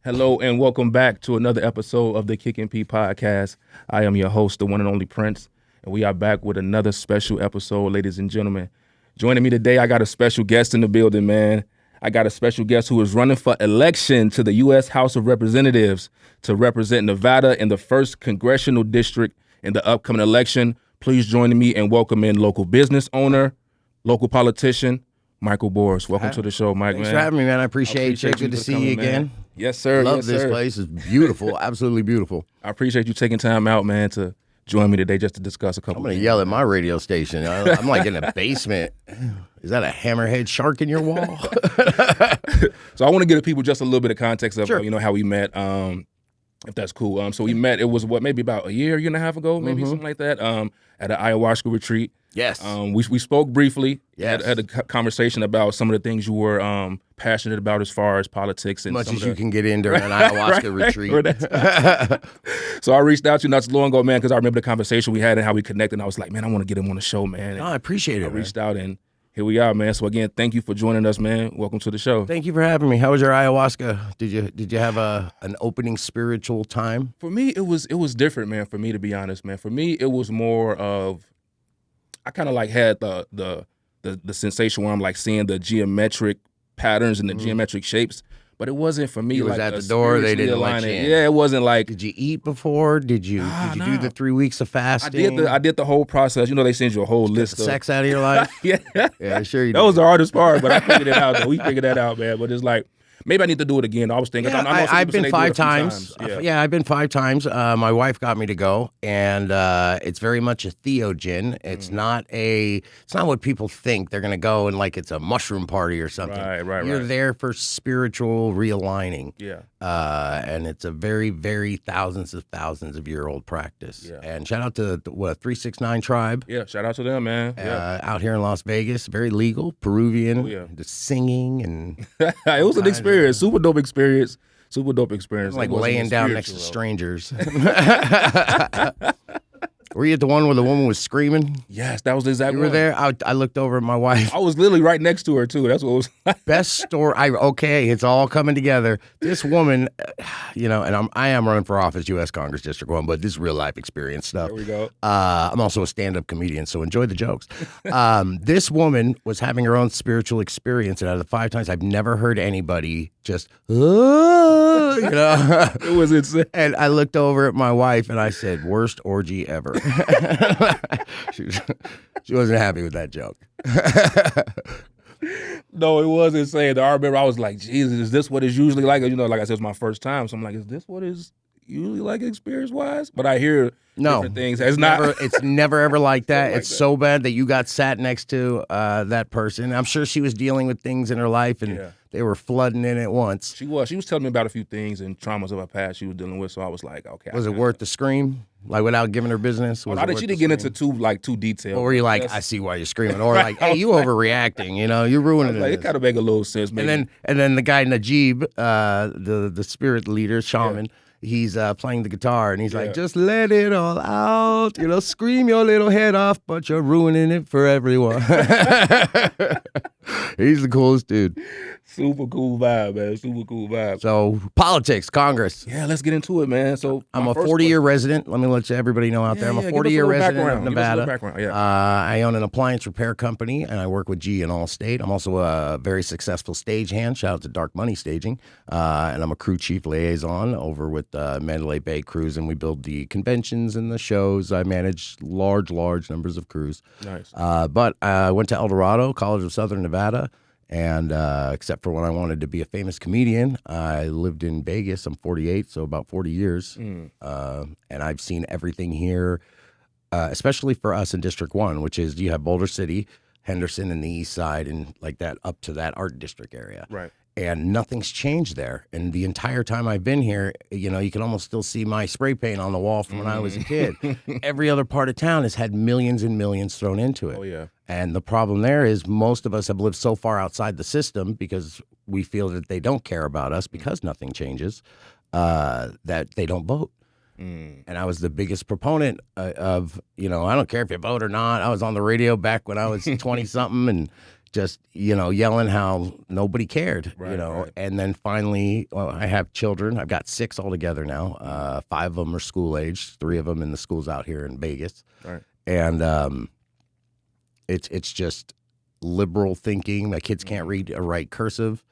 Hello and welcome back to another episode of the Kick and P podcast. I am your host, the one and only Prince, and we are back with another special episode, ladies and gentlemen. Joining me today, I got a special guest in the building, man. I got a special guest who is running for election to the U.S. House of Representatives to represent Nevada in the 1st Congressional District in the upcoming election. Please join me in welcoming local business owner, local politician, Michael Boris. Welcome to the show, Mike. Thanks for having me, man. I appreciate you. Good to see you again. Man. Yes, sir. Love this place. It's beautiful. Absolutely beautiful. I appreciate you taking time out, man, to join me today just to discuss a couple. I'm going to yell at my radio station. I'm like in a basement. Is that a hammerhead shark in your wall? So I want to give the people just a little bit of context of Sure. How we met, if that's cool. So we met, it was maybe about a year and a half ago, maybe something like that, at an ayahuasca retreat. Yes. We spoke briefly. Yes. Had a conversation about some of the things you were passionate about as far as politics and Much some as of you can get in during an ayahuasca retreat. So I reached out to you not too long ago, man, because I remember the conversation we had and how we connected. And I was like, man, I want to get him on the show, man. And I appreciate it. I reached out and here we are, man. So again, thank you for joining us, man. Welcome to the show. Thank you for having me. How was your ayahuasca? Did you have an opening spiritual time? For me, it was different, man. For me, to be honest, man. For me, it was more of I kind of like had the sensation where I'm like seeing the geometric patterns and the geometric shapes, but it wasn't for me. You was like at the door, they didn't let you in. Yeah, it wasn't like. Did you eat before? Did you do the 3 weeks of fasting? I did the whole process. You know, they send you a whole list the of sex out of your life. Yeah, sure you did. That was the hardest part, but I figured it out. Though. We figured that out, man. But it's like. Maybe I need to do it again. I was thinking. Yeah, I've been 5 times. Yeah, I've been 5 times. My wife got me to go, and it's very much a theogen. It's not what people think. They're going to go and like it's a mushroom party or something. Right. You're there for spiritual realigning. Yeah. And it's a very, very thousands of year old practice. Yeah. And shout out to 369 Tribe. Yeah, shout out to them, man. Out here in Las Vegas, very legal, Peruvian. Oh, yeah. The singing and it was an experience. Super dope experience. Like laying down next to strangers. Were you at the one where the woman was screaming? Yes, that was the exact one. You were there? I looked over at my wife. I was literally right next to her, too. That's what it was like. Best story. Okay, it's all coming together. This woman, and I am running for office, U.S. Congress District 1, but this is real life experience stuff. There we go. I'm also a stand-up comedian, so enjoy the jokes. This woman was having her own spiritual experience, and out of the 5 times, I've never heard anybody just, It was insane. And I looked over at my wife, and I said, worst orgy ever. She wasn't happy with that joke. No, it was insane. I remember I was like, Jesus, is this what it's usually like? Like I said, it's my first time. So I'm like, is this what it's usually like experience-wise? But I hear different things. It's never ever like that. Like it's so bad that you got sat next to that person. I'm sure she was dealing with things in her life, and they were flooding in at once. She was telling me about a few things and traumas of her past she was dealing with. So I was like, okay. Was it worth the scream? Like without giving her business? She didn't get into too detailed. Or were you like, I see why you're screaming? Or like, hey, you overreacting? You're ruining it. It kind of make a little sense. Maybe. And then the guy Najib, the spirit leader, shaman. He's playing the guitar, and he's like, just let it all out. Scream your little head off, but you're ruining it for everyone. He's the coolest dude. Super cool vibe, man. Super cool vibe. So, politics, Congress. Yeah, let's get into it, man. So I'm a 40-year resident. Let me let everybody know out there. I'm a 40-year resident of Nevada. I own an appliance repair company, and I work with G in Allstate. I'm also a very successful stagehand. Shout out to Dark Money Staging. And I'm a crew chief liaison over with Mandalay Bay Cruise, and we build the conventions and the shows. I manage large numbers of crews. Nice. But I went to El Dorado, College of Southern Nevada. And except for when I wanted to be a famous comedian, I lived in Vegas. I'm 48, so about 40 years. And I've seen everything here, especially for us in District 1, which is you have Boulder City, Henderson, and the East Side, and like that up to that art district area. Right. And nothing's changed there. And the entire time I've been here, you can almost still see my spray paint on the wall from when I was a kid. Every other part of town has had millions and millions thrown into it. Oh, yeah. And the problem there is most of us have lived so far outside the system because we feel that they don't care about us because nothing changes, that they don't vote. And I was the biggest proponent of, I don't care if you vote or not. I was on the radio back when I was 20-something and, just, yelling how nobody cared, Right. And then finally, I have children. I've got 6 altogether now. 5 of them are school age, 3 of them in the schools out here in Vegas. Right. And it's just liberal thinking. My kids can't read or write cursive.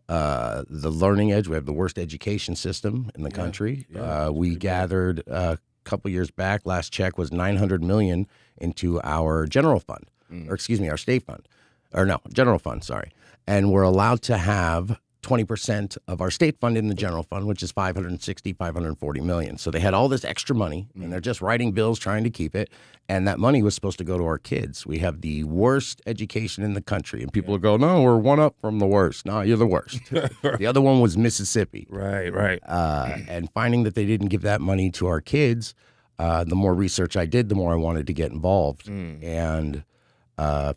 The learning edge, we have the worst education system in the country. We gathered a couple years back, last check was $900 million into our general fund, or excuse me, our state fund. Or no, general fund, sorry. And we're allowed to have 20% of our state fund in the general fund, which is $540 million. So they had all this extra money, and they're just writing bills trying to keep it. And that money was supposed to go to our kids. We have the worst education in the country. And people go, no, we're one up from the worst. No, you're the worst. The other one was Mississippi. Right. And finding that they didn't give that money to our kids, the more research I did, the more I wanted to get involved. And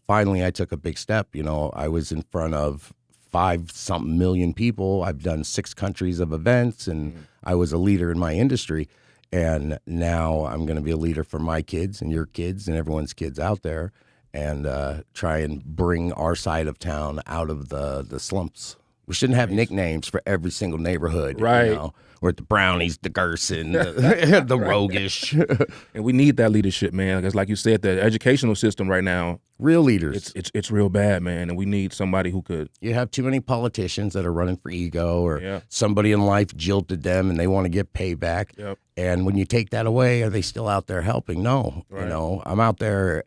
finally, I took a big step. I was in front of 5-something million people. I've done 6 countries of events, and I was a leader in my industry. And now I'm going to be a leader for my kids and your kids and everyone's kids out there, and try and bring our side of town out of the slumps. We shouldn't have nicknames for every single neighborhood. Right. We're the Brownies, the Gerson, the Roguish. And we need that leadership, man. Because like you said, the educational system right now, real leaders. It's real bad, man. And we need somebody who could. You have too many politicians that are running for ego, or somebody in life jilted them and they want to get payback. Yep. And when you take that away, are they still out there helping? No. Right. I'm out there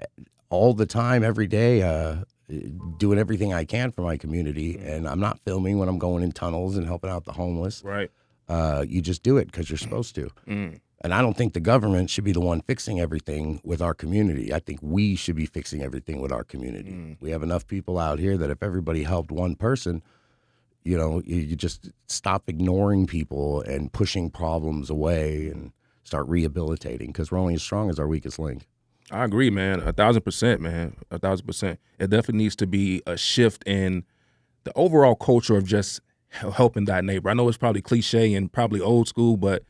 all the time, every day, doing everything I can for my community. And I'm not filming when I'm going in tunnels and helping out the homeless. Right. You just do it because you're supposed to. And I don't think the government should be the one fixing everything with our community. I think we should be fixing everything with our community. We have enough people out here that if everybody helped one person, you just stop ignoring people and pushing problems away and start rehabilitating, because we're only as strong as our weakest link. I agree, man. 1,000%, man. 1,000%. It definitely needs to be a shift in the overall culture of just helping that neighbor. I know it's probably cliche and probably old school, but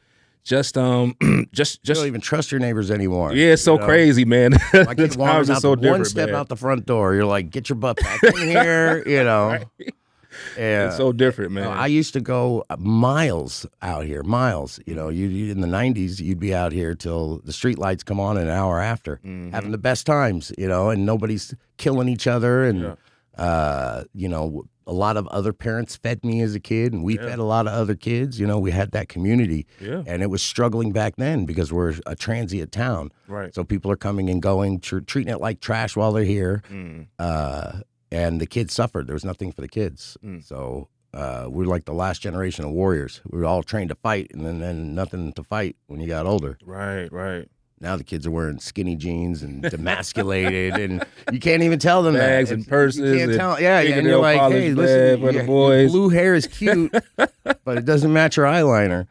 just you don't even trust your neighbors anymore. Yeah, it's so crazy, man. My kid wanders out one step out the front door. You're like, get your butt back in here, Right. Yeah, it's so different, man. I used to go miles out here, miles. You in the 90s, you'd be out here till the street lights come on an hour after, having the best times, and nobody's killing each other. And, a lot of other parents fed me as a kid, and we fed a lot of other kids. We had that community, and it was struggling back then because we're a transient town. Right. So people are coming and going, treating it like trash while they're here. And the kids suffered. There was nothing for the kids. So we're like the last generation of warriors. We were all trained to fight, and then nothing to fight when you got older. Right. Now the kids are wearing skinny jeans and demasculated, and you can't even tell them bags that. and purses. You can't tell. Yeah, and you're like, hey, listen, for the boys. Your blue hair is cute, but it doesn't match your eyeliner.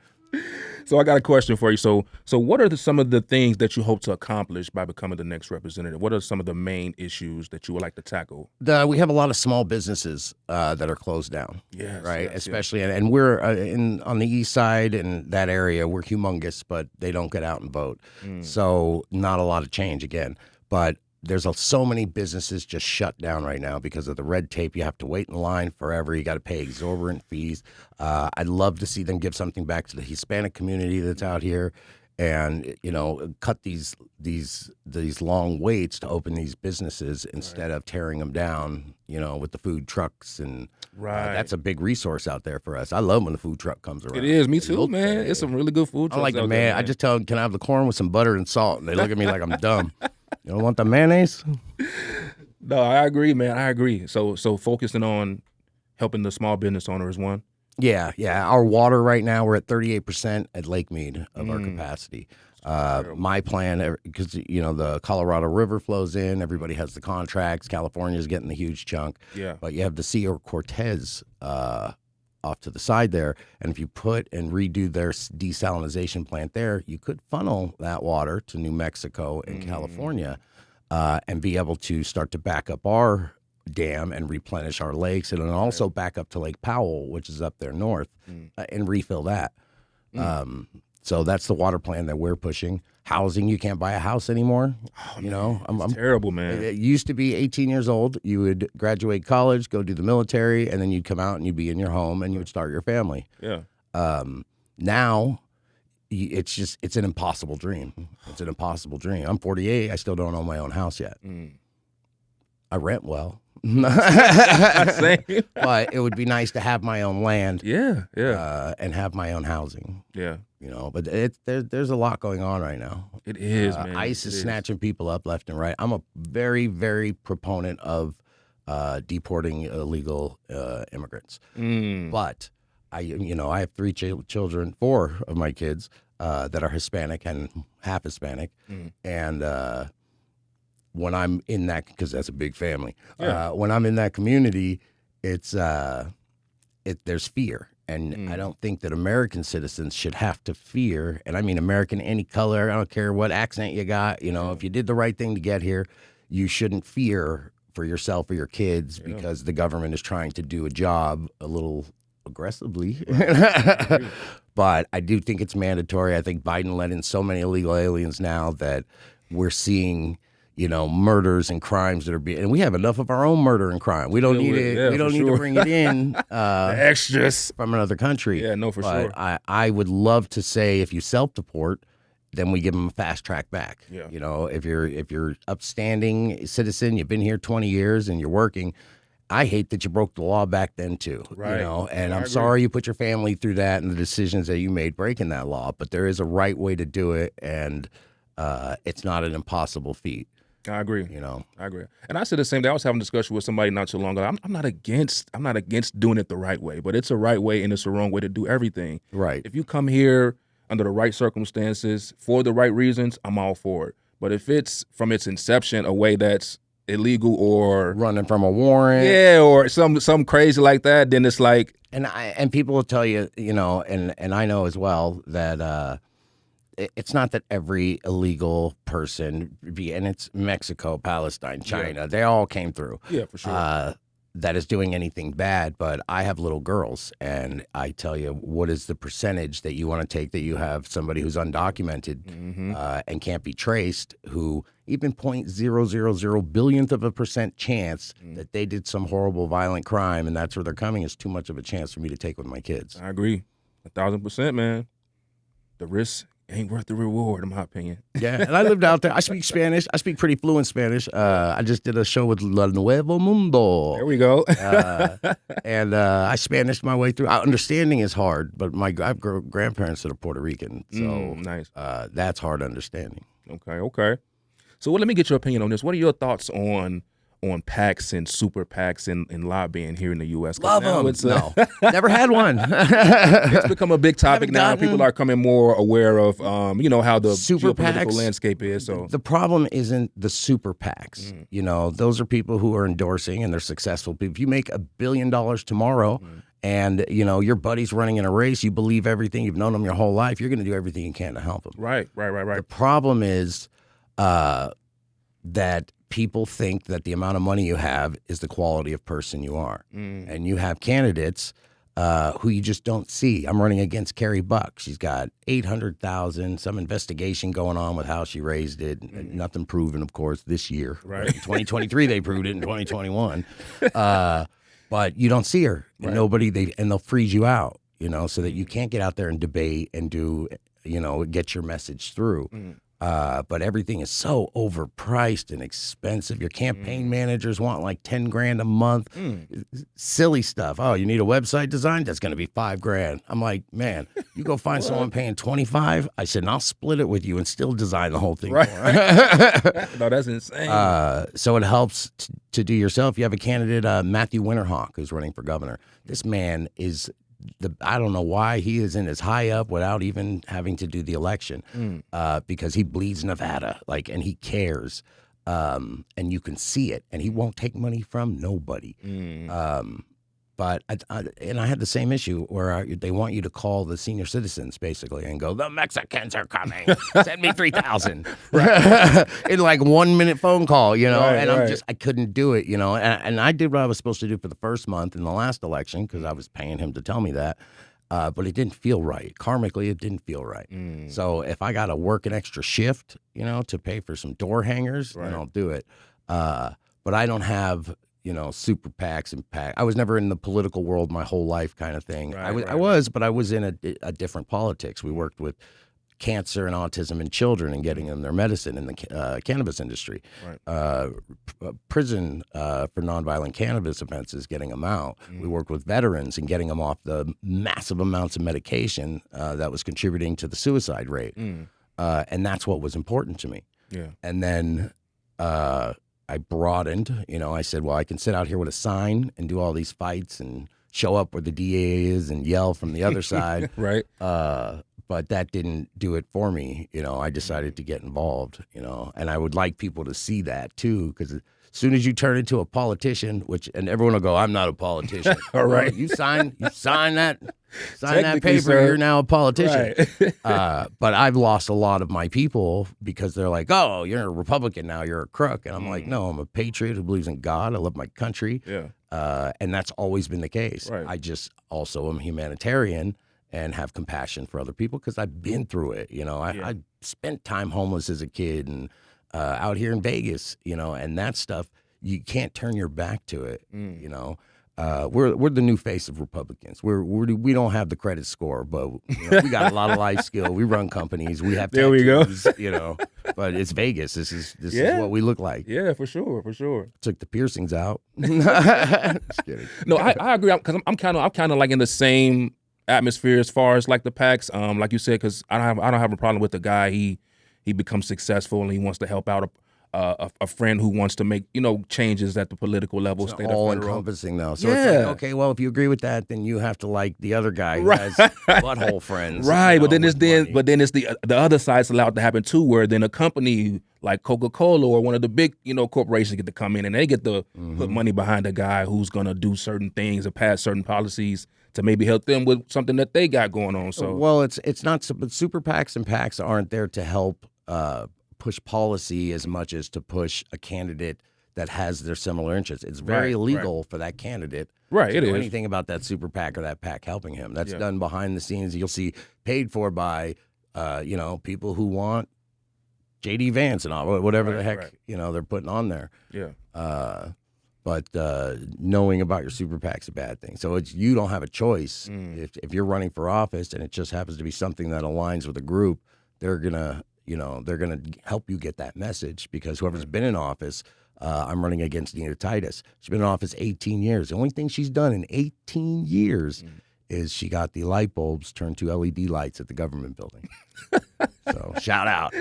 So I got a question for you. So what are some of the things that you hope to accomplish by becoming the next representative? What are some of the main issues that you would like to tackle? We have a lot of small businesses that are closed down. Yes, right. Especially, and we're on the east side in that area. We're humongous, but they don't get out and vote. So not a lot of change again. But there's so many businesses just shut down right now because of the red tape. You have to wait in line forever. You got to pay exorbitant fees. I'd love to see them give something back to the Hispanic community that's out here, and cut these long waits to open these businesses instead of tearing them down. With the food trucks, and that's a big resource out there for us. I love when the food truck comes around. It is, me too, man. It's some really good food trucks. I like the man. There, I just tell them, can I have the corn with some butter and salt? And they look at me like I'm dumb. You don't want the mayonnaise? No, I agree, man. I agree. So focusing on helping the small business owner is one. Yeah. Our water right now, we're at 38% at Lake Mead of our capacity. My plan, because the Colorado River flows in, everybody has the contracts. California's getting the huge chunk. Yeah. But you have the Sea or Cortez off to the side there, and if you put and redo their desalination plant there, you could funnel that water to New Mexico and California, and be able to start to back up our dam and replenish our lakes, and then also back up to Lake Powell, which is up there north, and refill that. So that's the water plan that we're pushing. Housing, you can't buy a house anymore. Oh, you know, I'm terrible, man. It used to be 18 years old. You would graduate college, go do the military, and then you'd come out and you'd be in your home and you would start your family. Yeah. Now, it's an impossible dream. It's an impossible dream. I'm 48. I still don't own my own house yet. I rent well. Same. But it would be nice to have my own land. Yeah. And have my own housing. Yeah. You know, but there's a lot going on right now. It is, man. ICE is snatching people up left and right. I'm a very, very proponent of deporting illegal immigrants. But I have 3 children, 4 of my kids that are Hispanic and half Hispanic, and when I'm in that, because that's a big family, when I'm in that community, it's there's fear. And I don't think that American citizens should have to fear, and I mean American any color, I don't care what accent you got, you know, if you did the right thing to get here, you shouldn't fear for yourself or your kids because the government is trying to do a job a little aggressively. But I do think it's mandatory. I think Biden let in so many illegal aliens now that we're seeing, you know, murders and crimes that are being, and we have enough of our own murder and crime. We don't need it. We don't need to bring it in extras from another country. Yeah, no, for sure. I would love to say if you self-deport, then we give them a fast track back. Yeah. You know, if you're upstanding citizen, you've been here 20 years and you're working. I hate that you broke the law back then too. Right. You know, and I'm sorry you put your family through that and the decisions that you made breaking that law. But there is a right way to do it, and it's not an impossible feat. I agree. You know, I agree. And I said the same thing. I was having a discussion with somebody not too long ago. I'm not against doing it the right way, but it's a right way and it's a wrong way to do everything. Right. If you come here under the right circumstances for the right reasons, I'm all for it. But if it's from its inception a way that's illegal or running from a warrant, or some crazy like that, then it's like, and people will tell you, you know, and I know as well that it's not that every illegal person, and it's Mexico, Palestine, China, they all came through. Yeah, for sure. That is doing anything bad, but I have little girls, and I tell you, what is the percentage that you want to take that you have somebody who's undocumented and can't be traced, who even 0.000 billionth of a percent chance that they did some horrible violent crime and that's where they're coming is too much of a chance for me to take with my kids. I agree. 1,000%, man. The risk ain't worth the reward, in my opinion. Yeah, and I lived out there. I speak Spanish. I speak pretty fluent Spanish. I just did a show with La Nuevo Mundo. There we go. And I Spanished my way through. Understanding is hard, but I have grandparents that are Puerto Rican, so nice. That's hard understanding. Okay. So let me get your opinion on this. What are your thoughts on PACs and super PACs and lobbying here in the U.S.? Love them. No, never had one. It's become a big topic now. People are coming more aware of, how the super geopolitical PACs, landscape is. So the problem isn't the super PACs. You know, those are people who are endorsing and they're successful. If you make $1 billion tomorrow and, you know, your buddy's running in a race, you believe everything, you've known them your whole life, you're going to do everything you can to help them. Right. The problem is that people think that the amount of money you have is the quality of person you are. And you have candidates who you just don't see. I'm running against Carrie Buck. She's got 800,000, some investigation going on with how she raised it. Nothing proven, of course, this year. Right. In 2023, they proved it in 2021. But you don't see her. Right. And they'll freeze you out, you know, so that you can't get out there and debate and do, you know, get your message through. But everything is so overpriced and expensive. Your campaign managers want like $10,000 a month. Silly stuff. Oh, you need a website design? That's going to be $5,000. I'm like, man, you go find someone paying $25,000. I said, and I'll split it with you and still design the whole thing. Right. No, that's insane. So it helps to do yourself. You have a candidate, Matthew Winterhawk, who's running for governor. This man is I don't know why he isn't as high up without even having to do the election, because he bleeds Nevada, and he cares, and you can see it, and he won't take money from nobody. But I had the same issue where they want you to call the senior citizens basically and go, the Mexicans are coming. Send me 3,000 in like 1 minute phone call, you know. Right, I couldn't do it, you know. And I did what I was supposed to do for the first month in the last election because I was paying him to tell me that. but it didn't feel right. Karmically, it didn't feel right. So if I got to work an extra shift, to pay for some door hangers, then I'll do it. But I don't have, super PACs and PAC. I was never in the political world my whole life kind of thing. I was, but I was in a different politics. We worked with cancer and autism in children and getting them their medicine in the cannabis industry. Prison for nonviolent cannabis offenses, getting them out. We worked with veterans and getting them off the massive amounts of medication that was contributing to the suicide rate. And that's what was important to me. And then I broadened, I said, well, I can sit out here with a sign and do all these fights and show up where the DA is and yell from the other side. But that didn't do it for me. I decided to get involved, and I would like people to see that too, because as soon as you turn into a politician, and everyone will go, I'm not a politician. All right. You sign that paper, sir, you're now a politician. But I've lost a lot of my people because they're like, oh, you're a Republican now, you're a crook. And I'm like, no, I'm a patriot who believes in God. I love my country. And that's always been the case. I just also am humanitarian and have compassion for other people because I've been through it. I spent time homeless as a kid and out here in Vegas, and that stuff, you can't turn your back to it, We're the new face of Republicans. We don't have the credit score, but we got a lot of life skill. We run companies. We have tattoos, we go. But it's Vegas. This is what we look like. Yeah, for sure. Took the piercings out. Just kidding. No, I agree because I'm kind of like in the same atmosphere as far as like the PACs, like you said, because I don't have a problem with the guy. He becomes successful and he wants to help out a friend who wants to make changes at the political level, it's state all or federal. Encompassing though. So it's like, okay, well, if you agree with that, then you have to like the other guy who has butthole friends, but then it's the other side's allowed to happen too, where then a company like Coca-Cola or one of the big corporations get to come in and they get to put money behind a guy who's gonna do certain things or pass certain policies to maybe help them with something that they got going on. So well, it's not. But super PACs and PACs aren't there to help push policy as much as to push a candidate that has their similar interests. It's very illegal for that candidate to do anything about that super PAC or that PAC helping him. That's done behind the scenes. You'll see paid for by people who want J.D. Vance and all whatever the heck they're putting on there. But knowing about your super PAC's a bad thing. So you don't have a choice. If you're running for office and it just happens to be something that aligns with a group, they're gonna help you get that message because whoever's been in office, I'm running against Nina Titus. She's been in office 18 years. The only thing she's done in 18 years is she got the light bulbs turned to LED lights at the government building. So shout out.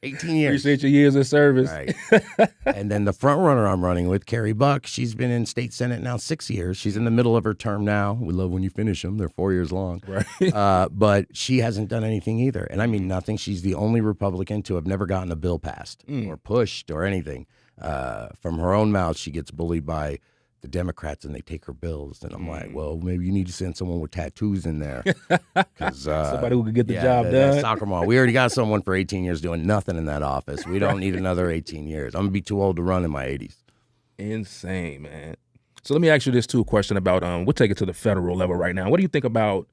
18 years. Appreciate your years of service. Right. And then the front runner I'm running with, Carrie Buck, she's been in state senate now 6 years. She's in the middle of her term now. We love when you finish them. They're 4 years long. But she hasn't done anything either. And I mean nothing. She's the only Republican to have never gotten a bill passed or pushed or anything. From her own mouth, she gets bullied by the Democrats and they take her bills. And I'm like, well, maybe you need to send someone with tattoos in there. Somebody who could get the job done. Soccer mom. We already got someone for 18 years doing nothing in that office. We don't need another 18 years. I'm going to be too old to run in my 80s. Insane, man. So let me ask you this too, a question about, we'll take it to the federal level right now. What do you think about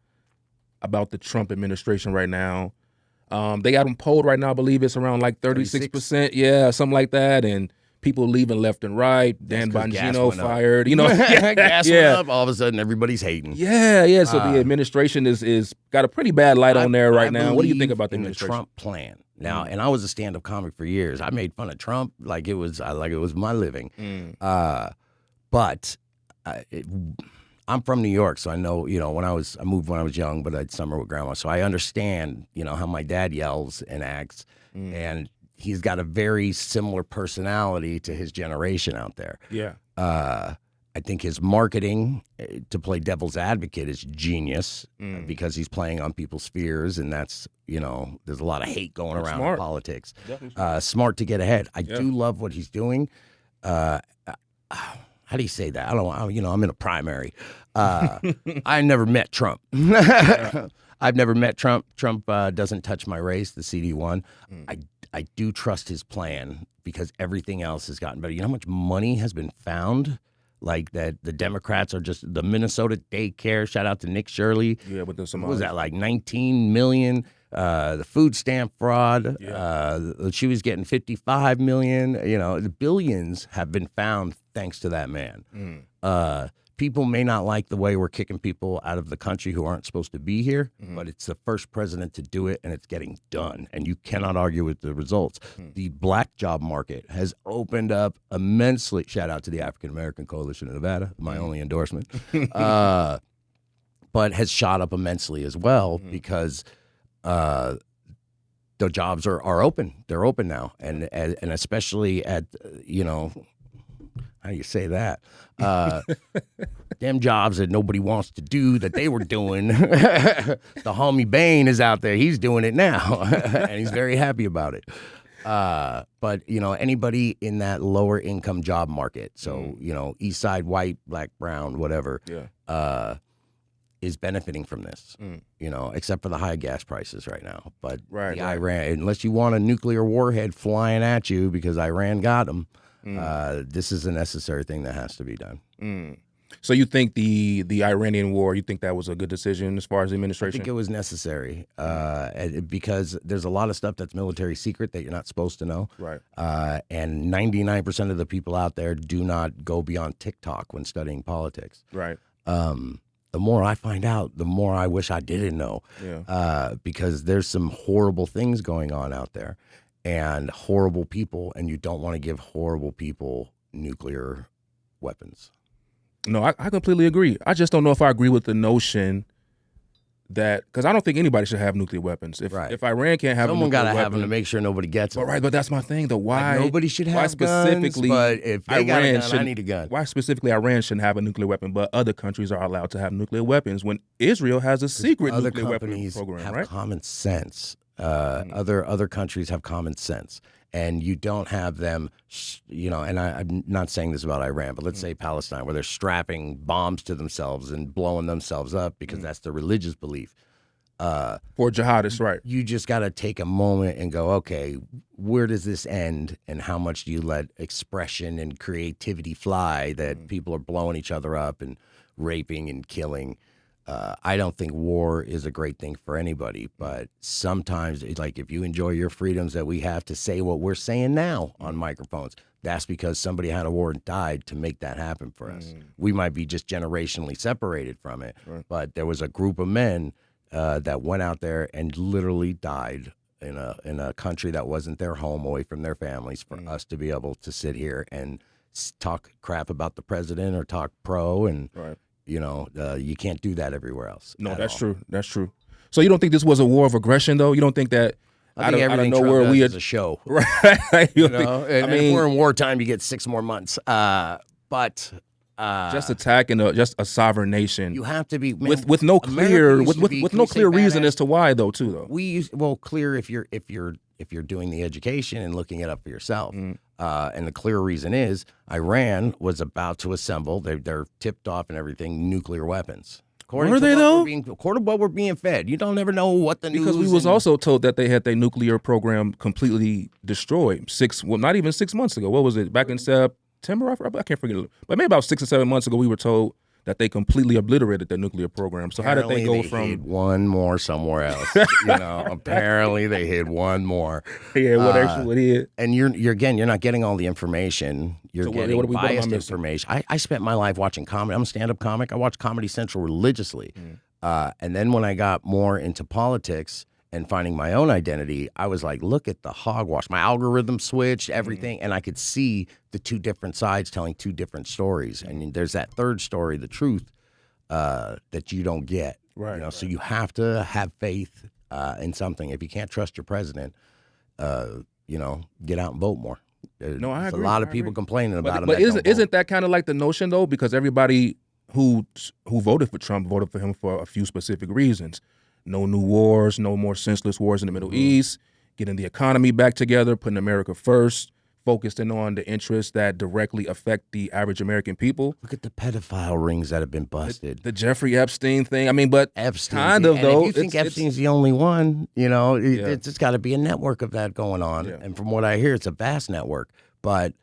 the Trump administration right now? They got them polled right now. I believe it's around like 36%. Yeah, something like that. And people leaving left and right. Dan Bongino fired. Gas went up. All of a sudden, everybody's hating. Yeah. So the administration is got a pretty bad light on there right now. What do you think about the administration? The Trump plan now? And I was a stand-up comic for years. I made fun of Trump like it was my living. But I'm from New York, so I know I moved when I was young, but I'd summer with grandma, so I understand how my dad yells and acts, and he's got a very similar personality to his generation out there. Yeah. I think his marketing to play devil's advocate is genius because he's playing on people's fears, and that's, there's a lot of hate going around in politics. Smart to get ahead. I do love what he's doing. How do you say that? I'm in a primary. I never met Trump. I've never met Trump. Trump doesn't touch my race, the CD1. I do trust his plan because everything else has gotten better. You know how much money has been found? like that the Democrats are just the Minnesota daycare. Shout out to Nick Shirley. Yeah, but what was that, like 19 million? The food stamp fraud. She was getting 55 million. The billions have been found thanks to that man. People may not like the way we're kicking people out of the country who aren't supposed to be here, but it's the first president to do it, and it's getting done. And you cannot argue with the results. The black job market has opened up immensely. Shout out to the African American Coalition of Nevada, my only endorsement. But has shot up immensely as well because the jobs are open. They're open now, and especially at how do you say that? Them jobs that nobody wants to do that they were doing. The homie Bain is out there. He's doing it now, and he's very happy about it. But anybody in that lower income job market, so East Side, white, black, brown, whatever, is benefiting from this. Except for the high gas prices right now. But Iran, unless you want a nuclear warhead flying at you because Iran got them. This is a necessary thing that has to be done. So you think the Iranian war, you think that was a good decision as far as the administration? I think it was necessary because there's a lot of stuff that's military secret that you're not supposed to know. Right. And 99% of the people out there do not go beyond TikTok when studying politics. Right. The more I find out, the more I wish I didn't know. Yeah. Because there's some horrible things going on out there. And horrible people, and you don't want to give horrible people nuclear weapons. No, I completely agree. I just don't know if I agree with the notion that, because I don't think anybody should have nuclear weapons. If Iran can't have someone got to have weapon, them to make sure nobody gets them. But that's my thing, though. Why nobody should have specifically guns, but if they got a gun, I need a gun. Why specifically Iran shouldn't have a nuclear weapon, but other countries are allowed to have nuclear weapons when Israel has a secret nuclear weapon program, have right? Common sense. Other countries have common sense, and you don't have them, and I'm not saying this about Iran, but let's say Palestine, where they're strapping bombs to themselves and blowing themselves up because that's their religious belief. For jihadists, right? You just got to take a moment and go, okay, where does this end, and how much do you let expression and creativity fly that people are blowing each other up and raping and killing? I don't think war is a great thing for anybody, but sometimes it's like if you enjoy your freedoms that we have to say what we're saying now on microphones, that's because somebody had a war and died to make that happen for us. We might be just generationally separated from it, but there was a group of men that went out there and literally died in a country that wasn't their home, away from their families, for us to be able to sit here and talk crap about the president or talk pro and. You can't do that everywhere else. No, that's true. That's true. So you don't think this was a war of aggression, though? You don't think that out of nowhere we had a show, right? And if we're in wartime, you get 6 more months. But just attacking just a sovereign nation, you have to be with no clear reason as to why, though. Clear if you're doing the education and looking it up for yourself. And the clear reason is Iran was about to assemble, they're tipped off and everything, nuclear weapons. Were they, though? According to what we're being fed. You don't never know what the news is. Because we was also told that they had their nuclear program completely destroyed not even 6 months ago. What was it? Back in September? I can't forget. But maybe about 6 or 7 months ago, we were told that they completely obliterated their nucler program. So apparently how did they go from hid one more somewhere else? Apparently they hid one more. Yeah, what actually it is. And you're not getting all the information. You're getting biased information. I spent my life watching comedy. I'm a stand-up comic. I watch Comedy Central religiously. And then when I got more into politics and finding my own identity, I was like, look at the hogwash. My algorithm switched, everything, and I could see the 2 different sides telling 2 different stories. And there's that third story, the truth, that you don't get. Right. So you have to have faith in something. If you can't trust your president, get out and vote more. No, I agree. A lot of people complaining about him. But isn't that kind of like the notion, though? Because everybody who voted for Trump voted for him for a few specific reasons. No new wars, no more senseless wars in the Middle East, getting the economy back together, putting America first, focusing on the interests that directly affect the average American people. Look at the pedophile rings that have been busted. The Jeffrey Epstein thing. I mean, but Epstein, kind of, though. If you think Epstein's the only one, it's got to be a network of that going on. Yeah. And from what I hear, it's a vast network. But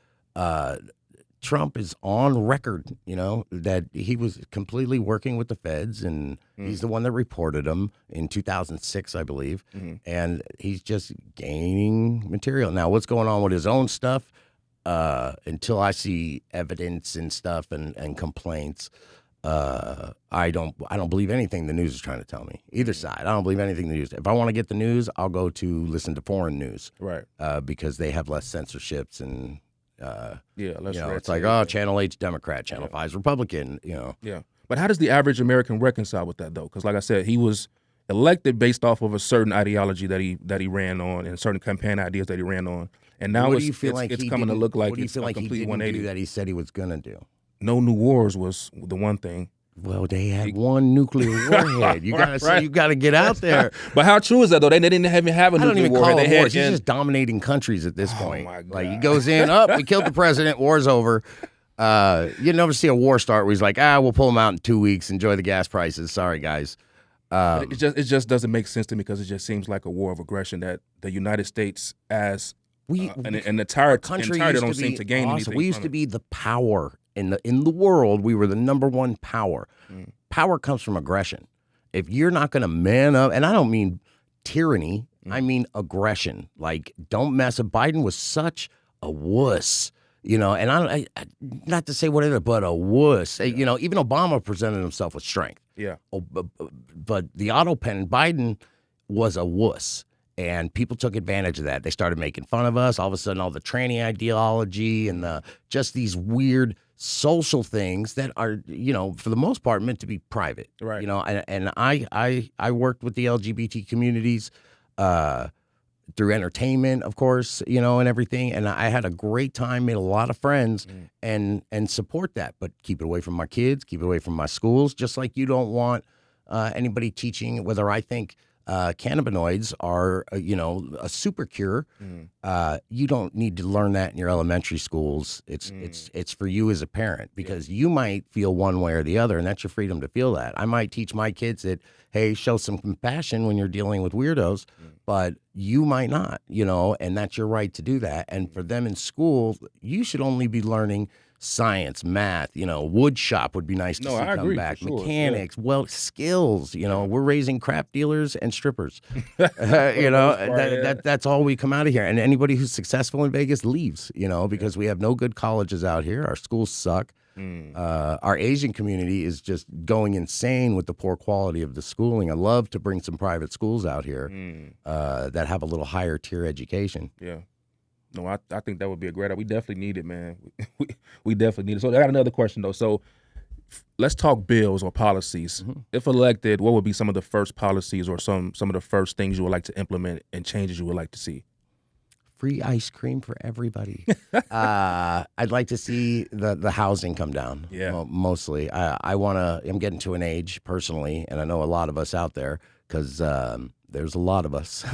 Trump is on record, that he was completely working with the feds, and he's the one that reported him in 2006, I believe, and he's just gaining material. Now, what's going on with his own stuff, until I see evidence and stuff and complaints, I don't believe anything the news is trying to tell me. Either side. I don't believe anything the news. If I want to get the news, I'll go to listen to foreign news. Right. Because they have less censorships and it's like, Channel 8's Democrat, Channel 5's Republican, Yeah. But how does the average American reconcile with that, though? Because like I said, he was elected based off of a certain ideology that he ran on and certain campaign ideas that he ran on. And now it's coming to look like it's a complete 180. That he said he was going to do? No new wars was the one thing. Well, they had one nuclear warhead. You gotta get out there. But how true is that, though? They didn't even have a nuclear warhead. Call it wars. He's just dominating countries at this point. My God. Like, he goes in, we killed the president, war's over. You never see a war start where he's like, we'll pull him out in 2 weeks, enjoy the gas prices. Sorry, guys. It just doesn't make sense to me, because it just seems like a war of aggression that the United States as an entire country don't seem to gain anything. We used to be the power in the world. We were the number one power. Power comes from aggression. If you're not going to man up, and I don't mean tyranny, I mean aggression. Like, don't mess up. Biden was such a wuss, and I not to say whatever, but a wuss. Yeah. Even Obama presented himself with strength. Yeah. But the auto pen, Biden was a wuss. And people took advantage of that. They started making fun of us. All of a sudden, all the tranny ideology and just these weird social things that are, for the most part, meant to be private. Right. And I worked with the LGBT communities through entertainment, of course, and everything. And I had a great time, made a lot of friends, and support that. But keep it away from my kids, keep it away from my schools, just like you don't want anybody teaching whether I think cannabinoids are, a super cure. You don't need to learn that in your elementary schools. It's for you as a parent, because you might feel one way or the other, and that's your freedom to feel that. I might teach my kids that, hey, show some compassion when you're dealing with weirdos, but you might not, and that's your right to do that. And for them in school, you should only be learning science, math, wood shop would be nice to see come back. Sure. Mechanics, skills, we're raising crap dealers and strippers. That's all we come out of here. And anybody who's successful in Vegas leaves, because we have no good colleges out here. Our schools suck. Our Asian community is just going insane with the poor quality of the schooling. I love to bring some private schools out here that have a little higher tier education. Yeah. No, I think that would be a great idea. We definitely need it, man. We definitely need it. So I got another question, though. So let's talk bills or policies. If elected, what would be some of the first policies or some of the first things you would like to implement and changes you would like to see? Free ice cream for everybody. I'd like to see the housing come down. Yeah. Mostly. I'm getting to an age personally, and I know a lot of us out there, because there's a lot of us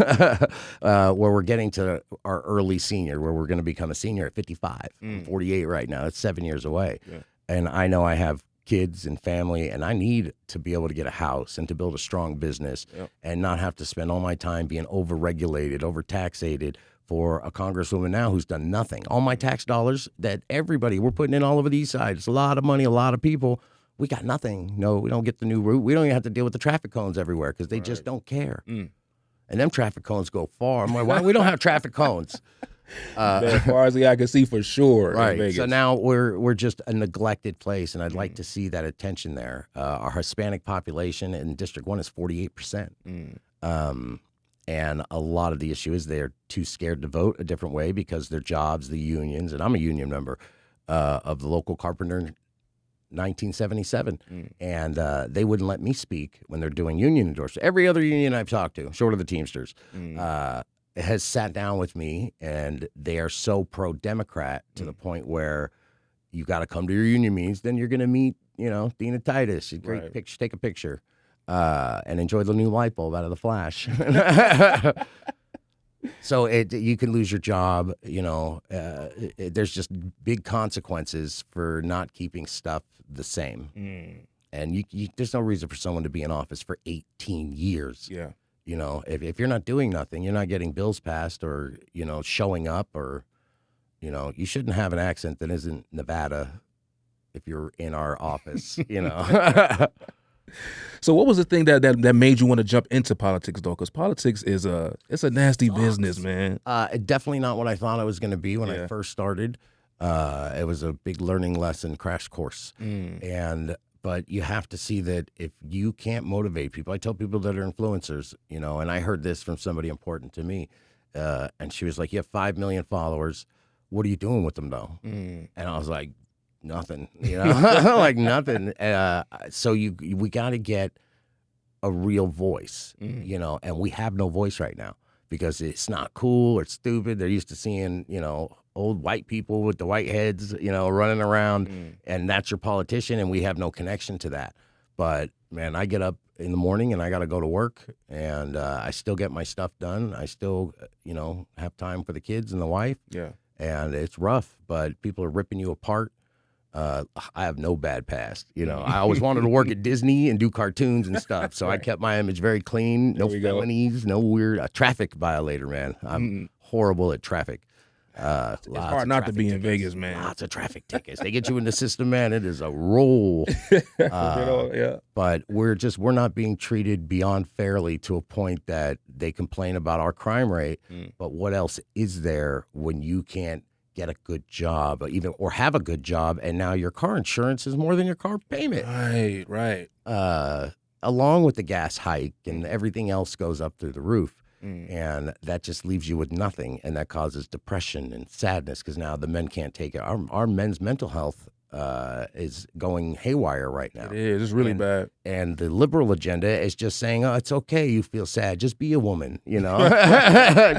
where we're getting to our early senior, where we're going to become a senior at 55. I'm 48 right now. That's 7 years away. Yeah. And I know I have kids and family, and I need to be able to get a house and to build a strong business and not have to spend all my time being overregulated, overtaxated for a congresswoman now who's done nothing. All my tax dollars that we're putting in all over the east side. It's a lot of money, a lot of people. We got nothing. No, we don't get the new route. We don't even have to deal with the traffic cones everywhere, because they just don't care. And them traffic cones go far. I'm like, why we don't have traffic cones? As far as the eye can see, for sure. Right. So now we're just a neglected place, and I'd like to see that attention there. Our Hispanic population in District 1 is 48%. And a lot of the issue is they're too scared to vote a different way because their jobs, the unions, and I'm a union member of the local carpenter 1977, and they wouldn't let me speak when they're doing union endorsements. Every other union I've talked to, short of the Teamsters, has sat down with me, and they are so pro-Democrat to the point where you got to come to your union meetings. Then you're going to meet, Dina Titus. Great picture, take a picture, and enjoy the new light bulb out of the flash. So you can lose your job, there's just big consequences for not keeping stuff the same. And there's no reason for someone to be in office for 18 years. Yeah. If you're not doing nothing, you're not getting bills passed or, showing up or, You know, you shouldn't have an accent that isn't Nevada if you're in our office, you know. So what was the thing that made you want to jump into politics, though? Because politics it's a nasty business, man. Definitely not what I thought it was going to be when I first started. It was a big learning lesson, crash course. But you have to see that if you can't motivate people, I tell people that are influencers, you know, and I heard this from somebody important to me, and she was like, you have 5 million followers. What are you doing with them, though? And I was like, nothing, you know, like nothing. So we got to get a real voice, you know, and we have no voice right now because it's not cool or stupid. They're used to seeing, you know, old white people with the white heads, you know, running around, and that's your politician, and we have no connection to that. But, man, I get up in the morning and I got to go to work, and I still get my stuff done. I still, you know, have time for the kids and the wife. Yeah. And it's rough, but people are ripping you apart. I have no bad past. You know, I always wanted to work at Disney and do cartoons and stuff, so I kept my image very clean. No felonies, no weird traffic violator, man. I'm horrible at traffic. It's hard not to be in Vegas, man. Lots of traffic tickets. They get you in the system, man. It is a roll. But we're not being treated beyond fairly to a point that they complain about our crime rate. But what else is there when you can't get a good job, or have a good job, and now your car insurance is more than your car payment? Right. Along with the gas hike and everything else goes up through the roof. And that just leaves you with nothing, and that causes depression and sadness because now the men can't take it. Our men's mental health is going haywire right now. It is. It's really bad. And the liberal agenda is just saying, oh, it's okay, you feel sad. Just be a woman, you know?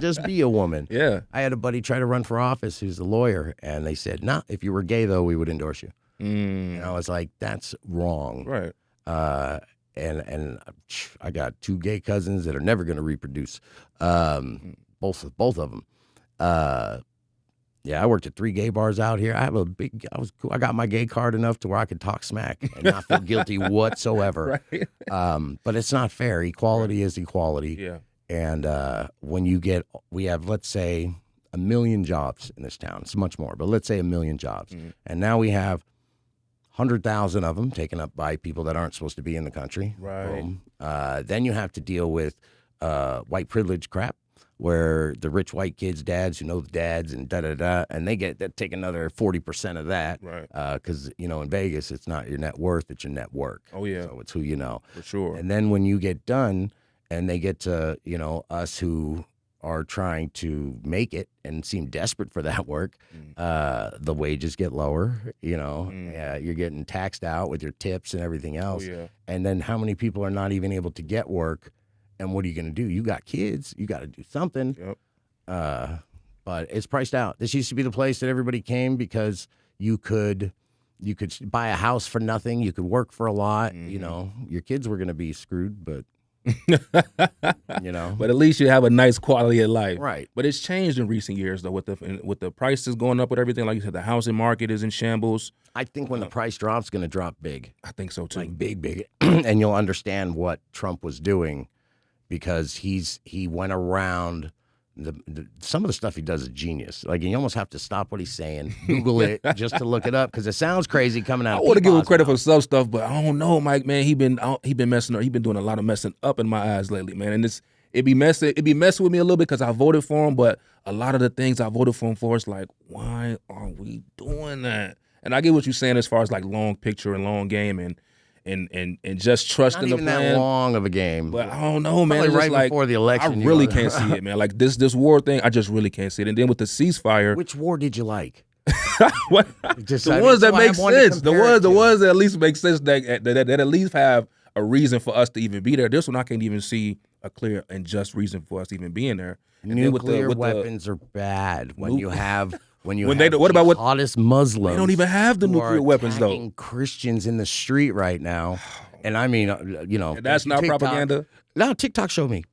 Just be a woman. Yeah. I had a buddy try to run for office who's a lawyer, and they said, nah, if you were gay, though, we would endorse you. And I was like, that's wrong. Right. And I got 2 gay cousins that are never going to reproduce. Both of them. I worked at 3 gay bars out here. I was cool. I got my gay card enough to where I could talk smack and not feel guilty whatsoever. Right. But it's not fair. Equality is equality. Yeah. And we have, let's say, 1 million jobs in this town. It's much more, but let's say 1 million jobs. And now we have 100,000 of them taken up by people that aren't supposed to be in the country. Right. Then you have to deal with white privilege crap, where the rich white kids' dads who know the dads and and they take another 40% of that. Right. Because you know, in Vegas, it's not your net worth, it's your network. Oh yeah. So it's who you know. For sure. And then when you get done, and they get to, you know, us who are trying to make it and seem desperate for that work, the wages get lower, you know, you're getting taxed out with your tips and everything else. Oh, yeah. And then how many people are not even able to get work, and what are you going to do? You got kids, you got to do something. Yep. But it's priced out. This used to be the place that everybody came because you could buy a house for nothing, you could work for a lot, you know, your kids were going to be screwed, but you know, but at least you have a nice quality of life, right? But it's changed in recent years, though, with the prices going up with everything. Like you said, the housing market is in shambles. I think when the price drops, it's going to drop big. I think so too, like big, and you'll understand what Trump was doing because he went around. Some of the stuff he does is genius. Like, you almost have to stop what he's saying, Google it just to look it up because it sounds crazy coming out. I want to give him credit for some stuff, but I don't know, Mike. Man, he been messing up. He been doing a lot of messing up in my eyes lately, man. And it be messing with me a little bit because I voted for him, but a lot of the things I voted for him for, it's like, why are we doing that? And I get what you're saying as far as like long picture and long game and just trusting the plan. Not even that long of a game. But I don't know, man. Probably right like, before the election. I really can't see it, man. Like this war thing, I just really can't see it. And then with the ceasefire. Which war did you like? What? The ones that make sense. The ones that at least make sense that at least have a reason for us to even be there. This one I can't even see a clear and just reason for us even being there. And nuclear weapons are bad when you have. What about hottest Muslims? They don't even have the nuclear weapons, though. Christians in the street right now, and I mean, you know, and that's not TikTok, propaganda. No, TikTok showed me.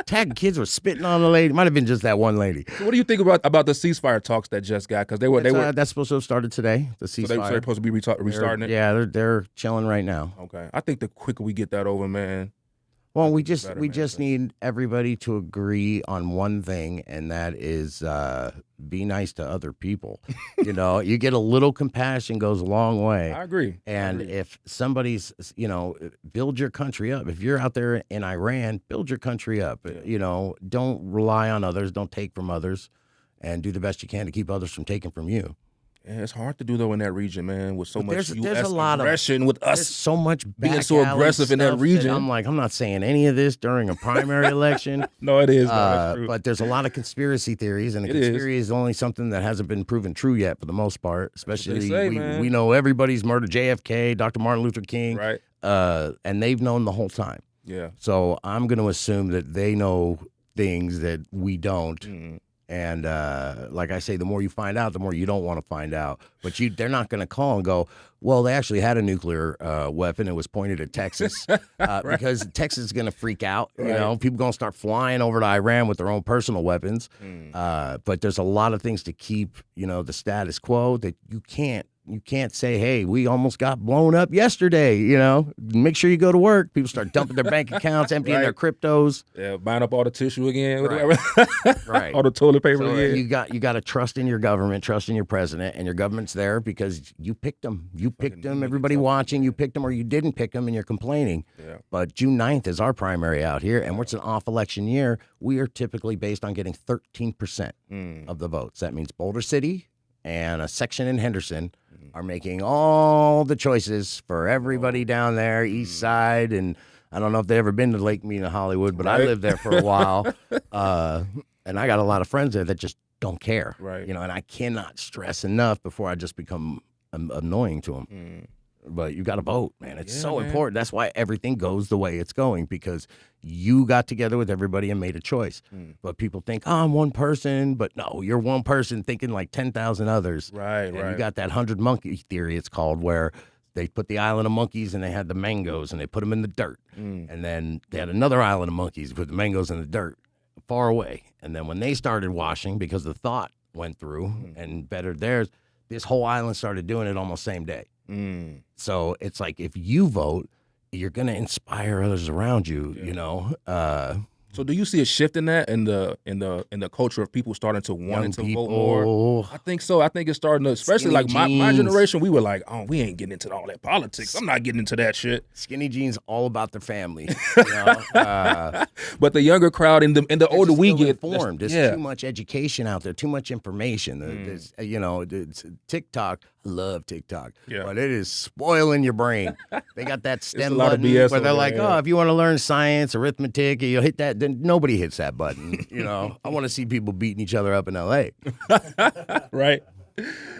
Tagging kids were spitting on the lady. Might have been just that one lady. So what do you think about the ceasefire talks that just got? Because they were that's supposed to have started today. The ceasefire. So they're supposed to be restarting it. Yeah, they're chilling right now. Okay, I think the quicker we get that over, man. Well, we just need everybody to agree on one thing, and that is be nice to other people. You get a little compassion goes a long way. I agree. And if somebody's, build your country up. If you're out there in Iran, build your country up. Yeah. Don't rely on others. Don't take from others, and do the best you can to keep others from taking from you. Yeah, it's hard to do though in that region, man. With so much there's a lot aggression, with us so much being so aggressive in that region. I'm not saying any of this during a primary election. No, it is. That's true. But there's a lot of conspiracy theories, and a conspiracy is only something that hasn't been proven true yet, for the most part. Especially we know everybody's murdered JFK, Dr. Martin Luther King, right? And they've known the whole time. Yeah. So I'm going to assume that they know things that we don't. Mm-hmm. And like I say, the more you find out, the more you don't want to find out. But they're not going to call and go, well, they actually had a nuclear weapon. It was pointed at Texas right. Because Texas is going to freak out. Right. People going to start flying over to Iran with their own personal weapons. But there's a lot of things to keep, the status quo that you can't say, hey, we almost got blown up yesterday, Make sure you go to work. People start dumping their bank accounts, emptying right. their cryptos. Yeah, buying up all the tissue again. Right. Right. All the toilet paper again. You got to trust in your government, trust in your president, and your government's there because you picked them. You picked them. Everybody watching, you picked them, or you didn't pick them, and you're complaining. Yeah. But June 9th is our primary out here, and it's an off-election year. We are typically based on getting 13% of the votes. That means Boulder City and a section in Henderson are making all the choices for everybody down there, east side, and I don't know if they've ever been to Lake Mead in Hollywood, but right. I lived there for a while, and I got a lot of friends there that just don't care, right? And I cannot stress enough before I just become annoying to them. But you got to vote, man. It's so important. That's why everything goes the way it's going, because you got together with everybody and made a choice. But people think, oh, I'm one person. But no, you're one person thinking like 10,000 others. Right, and right. You got that 100 monkey theory, it's called, where they put the island of monkeys and they had the mangoes and they put them in the dirt. And then they had another island of monkeys, put the mangoes in the dirt far away. And then when they started washing, because the thought went through and bettered theirs, this whole island started doing it almost same day. So it's like, if you vote, you're going to inspire others around you, So do you see a shift in that, in the culture of people starting to want to vote more? I think so. I think it's starting to, especially like my generation, we were like, oh, we ain't getting into all that politics. I'm not getting into that shit. Skinny jeans, all about their family. But the younger crowd and the older we get, informed. There's too much education out there, too much information. There's, TikTok. I love TikTok, but it is spoiling your brain. They got that STEM button where they're like, oh, if you want to learn science, arithmetic, you'll hit that. Then nobody hits that button. I want to see people beating each other up in L.A. Right.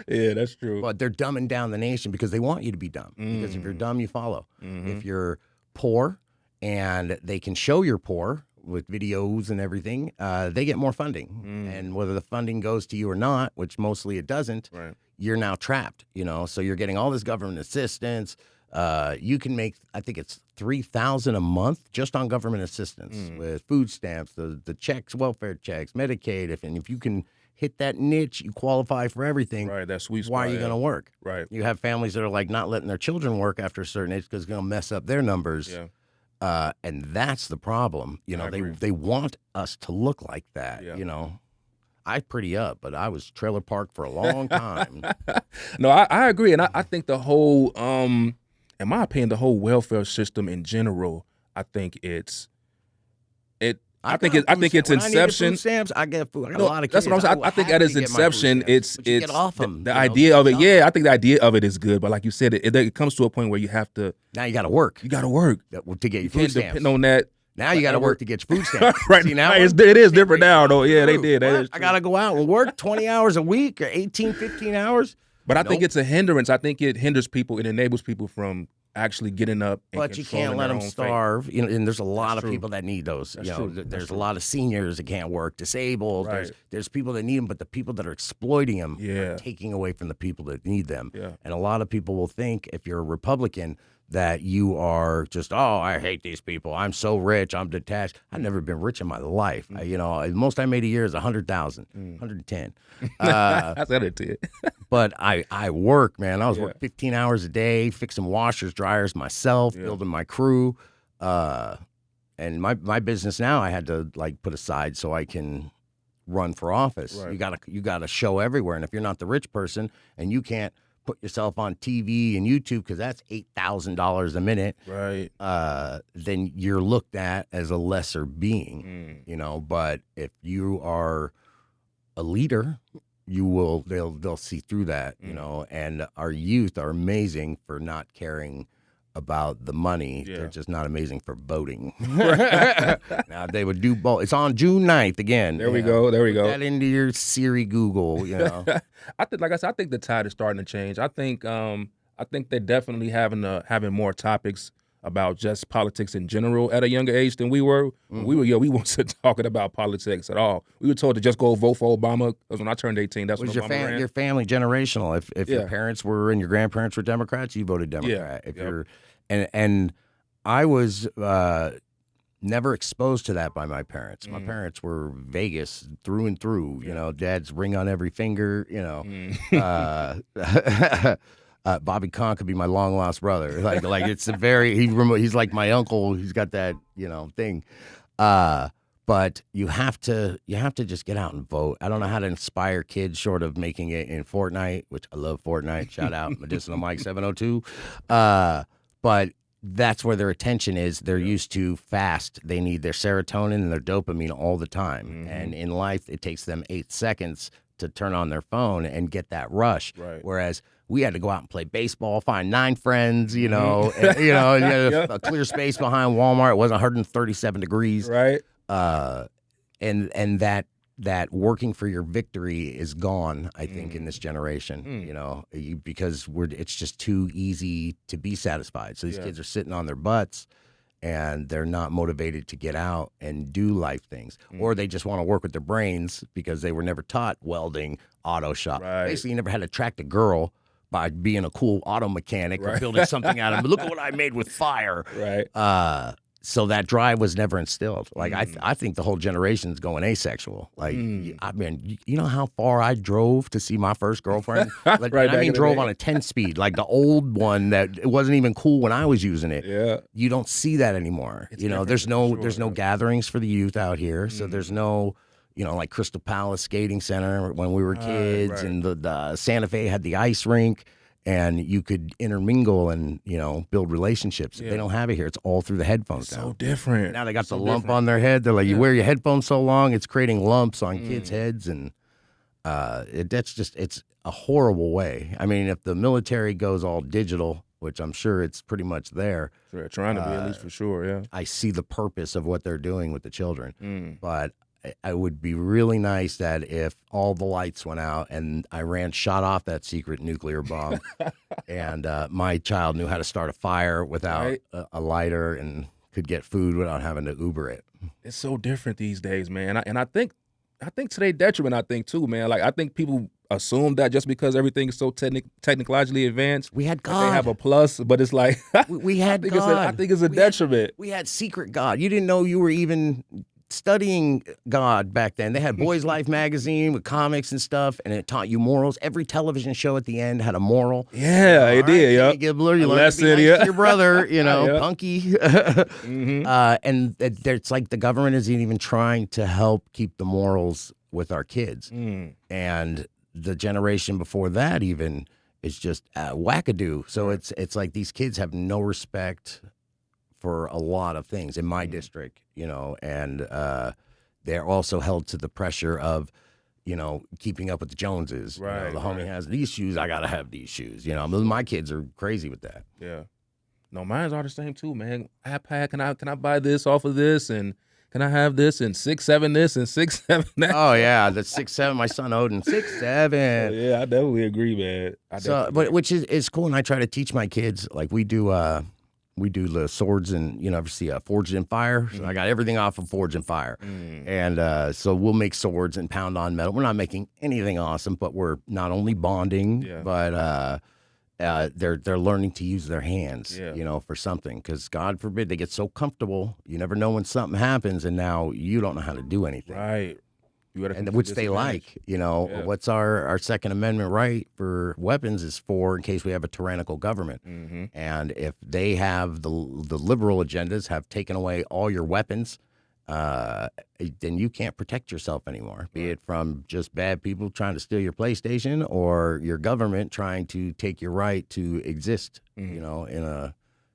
Yeah, that's true. But they're dumbing down the nation because they want you to be dumb. Because if you're dumb, you follow. If you're poor and they can show you're poor with videos and everything, they get more funding. And whether the funding goes to you or not, which mostly it doesn't, right. You're now trapped, So you're getting all this government assistance. You can make, I think it's $3,000 a month just on government assistance with food stamps, the checks, welfare checks, Medicaid. If you can hit that niche, you qualify for everything. Right, that sweet spot. Why are you going to work? Right. You have families that are like not letting their children work after a certain age because it's going to mess up their numbers. Yeah. And that's the problem. They want us to look like that, I pretty up, but I was trailer parked for a long time. No, I agree. And I think the whole, in my opinion, the whole welfare system in general, I think it's inception. Food stamps, I get food. I got a lot of kids. That's what I'm saying. I think at its inception, it's get off them. The idea of it. Yeah, I think the idea of it is good, but like you said, it comes to a point where you have to. Now you got to work. You got to work to get your food stamps. Depend on that. Now you got to work to get your food stamps. Right. See, now it is different now, though. Yeah, they did. I got to go out and work 20 hours a week or 18, 15 hours. But I think it's a hindrance. I think it hinders people. It enables people from actually getting up and but you can't let them starve. And there's a lot of people that need those. There's a lot of seniors that can't work, disabled. Right. There's people that need them, but the people that are exploiting them are taking away from the people that need them. Yeah. And a lot of people will think, if you're a Republican, that you are just, oh, I hate these people. I'm so rich. I'm detached. I've never been rich in my life. Most I made a year is 100,000, 110. That's edited. But I work, man. I was working 15 hours a day, fixing washers, dryers myself, building my crew. And and my business now I had to like put aside so I can run for office. Right. You gotta show everywhere, and if you're not the rich person and you can't put yourself on TV and YouTube because that's $8,000 a minute, right? Then you're looked at as a lesser being, you know. But if you are a leader, they'll see through that, you know. And our youth are amazing for not caring about the money. They're just not amazing for voting. Now they would do both. It's on June 9th again. There we go. Put that into your Siri Google, you know. I think, like I said, I think the tide is starting to change. I think they're definitely having more topics about just politics in general at a younger age than we were. We weren't talking about politics at all. We were told to just go vote for Obama. Because when I turned 18, that's when Obama ran. Your family generational. If your parents were and your grandparents were Democrats, you voted Democrat. If you're and I was never exposed to that by my parents. My parents were Vegas through and through. You know, Dad's ring on every finger. You know. Bobby Kahn could be my long lost brother. Like it's a he's like my uncle. He's got that, you know, thing. But you have to just get out and vote. I don't know how to inspire kids short of making it in Fortnite, which I love Fortnite. Shout out Medicinal Mike 702. But that's where their attention is. They're used to fast. They need their serotonin and their dopamine all the time. And in life, it takes them 8 seconds to turn on their phone and get that rush. Right. Whereas we had to go out and play baseball, find 9 friends, you know, and, you know, you had a clear space behind Walmart. It wasn't 137 degrees. Right. And that working for your victory is gone, I think, in this generation, you know, because it's just too easy to be satisfied. So these kids are sitting on their butts and they're not motivated to get out and do life things. Or they just want to work with their brains because they were never taught welding, auto shop. Right. Basically, you never had to attract a girl by being a cool auto mechanic or building something out of it. Look at what I made with fire. Right. So that drive was never instilled. Like I think the whole generation's going asexual. Like I mean, you know how far I drove to see my first girlfriend? Like, Right. I mean, drove on a 10-speed, like the old one that it wasn't even cool when I was using it. Yeah. You don't see that anymore. You know, there's no gatherings for the youth out here. So there's no, you know, like Crystal Palace Skating Center when we were kids, and the Santa Fe had the ice rink. And you could intermingle and, you know, build relationships. They don't have it here. It's all through the headphones now. So different. Now they got the lump on their head. They're like, you wear your headphones so long, it's creating lumps on kids' heads. And it's a horrible way. I mean, if the military goes all digital, which I'm sure it's pretty much there. They're trying to be, at least for sure, yeah. I see the purpose of what they're doing with the children. But it would be really nice that if all the lights went out and Iran shot off that secret nuclear bomb and my child knew how to start a fire without a lighter and could get food without having to Uber it. It's so different these days, man. And I think to their detriment, I think too, man. Like I think people assume that just because everything is so technologically advanced, we had God. They have a plus, but it's like we had God. I think it's a detriment. We had secret God. You didn't know you were even studying God back then. They had Boys Life magazine with comics and stuff, and it taught you morals. Every television show at the end had a moral. Yeah, it did. Yeah, Gibbler, you learn to be nice to your brother. You know, punky. And it's like the government isn't even trying to help keep the morals with our kids. And the generation before that even is just wackadoo. So it's like these kids have no respect for a lot of things in my district, you know, and they're also held to the pressure of, you know, keeping up with the Joneses. Right. You know, the homie has these shoes, I gotta have these shoes. You know, my kids are crazy with that. Yeah. No, mine's are the same too, man. iPad, can I buy this off of this, and can I have this and 6'7" this and 6'7" that? Oh yeah, the 6'7". My son Odin 6'7". Yeah, I definitely agree, man. But which is cool, and I try to teach my kids. Like we do the swords and, you know, ever see Forged in Fire? So I got everything off of Forged in Fire. And so we'll make swords and pound on metal. We're not making anything awesome, but we're not only bonding, but they're learning to use their hands, you know, for something. Because God forbid they get so comfortable, you never know when something happens, and now you don't know how to do anything. Right. which they like. What's our Second Amendment right for weapons is for in case we have a tyrannical government. Mm-hmm. And if they have the liberal agendas have taken away all your weapons, then you can't protect yourself anymore, be it from just bad people trying to steal your PlayStation or your government trying to take your right to exist, in a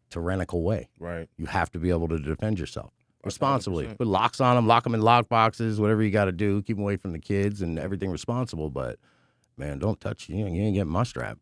tyrannical way. Right. You have to be able to defend yourself responsibly. 100%. Put locks on them, lock them in lock boxes, whatever you got to do, keep them away from the kids and everything responsible. But, man, don't touch you. You ain't getting my strap.